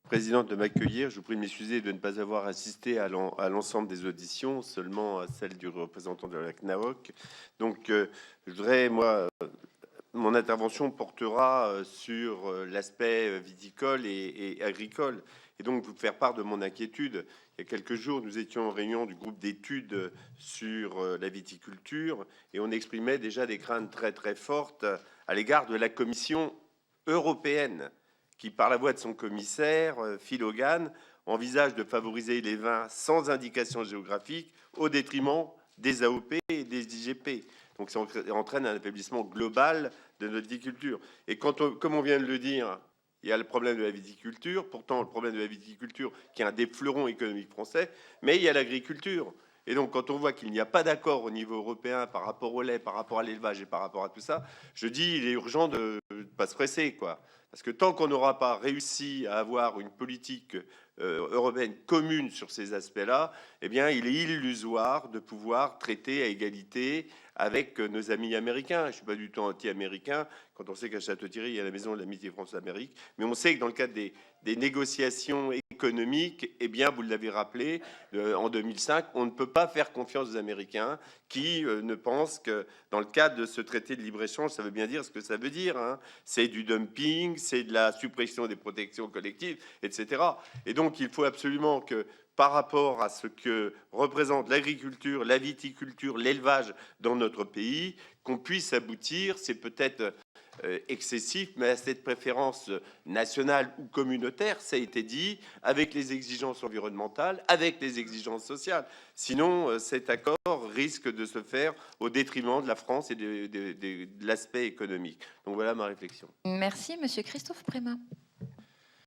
Présidente, de m'accueillir. Je vous prie de m'excuser de ne pas avoir assisté à l'ensemble des auditions, seulement à celle du représentant de la CNAOC. Donc, je voudrais, moi, mon intervention portera sur l'aspect viticole et agricole, et donc vous faire part de mon inquiétude. Il y a quelques jours, nous étions en réunion du groupe d'études sur la viticulture, et on exprimait déjà des craintes très très fortes à l'égard de la Commission européenne, qui, par la voix de son commissaire, Phil Hogan, envisage de favoriser les vins sans indication géographique au détriment des AOP et des IGP. Donc ça entraîne un affaiblissement global de notre viticulture. Et comme on vient de le dire, il y a le problème de la viticulture, pourtant le problème de la viticulture qui est un des fleurons économiques français, mais il y a l'agriculture. Et donc quand on voit qu'il n'y a pas d'accord au niveau européen par rapport au lait, par rapport à l'élevage et par rapport à tout ça, je dis il est urgent de ne pas se presser, quoi. Parce que tant qu'on n'aura pas réussi à avoir une politique européenne commune sur ces aspects-là, eh bien, il est illusoire de pouvoir traiter à égalité avec nos amis américains. Je ne suis pas du tout anti-américain, quand on sait qu'à Château-Thierry, il y a la maison de l'amitié France-Amérique. Mais on sait que dans le cadre des négociations économiques, eh bien, vous l'avez rappelé, en 2005, on ne peut pas faire confiance aux Américains qui ne pensent que dans le cadre de ce traité de libre-échange, ça veut bien dire ce que ça veut dire, hein. C'est du dumping, c'est de la suppression des protections collectives, etc. Et donc, il faut absolument que, par rapport à ce que représente l'agriculture, la viticulture, l'élevage dans notre pays, qu'on puisse aboutir, c'est peut-être excessif, mais à cette préférence nationale ou communautaire, ça a été dit, avec les exigences environnementales, avec les exigences sociales. Sinon, cet accord risque de se faire au détriment de la France et de l'aspect économique. Donc voilà ma réflexion. Merci, Monsieur Christophe Prémat.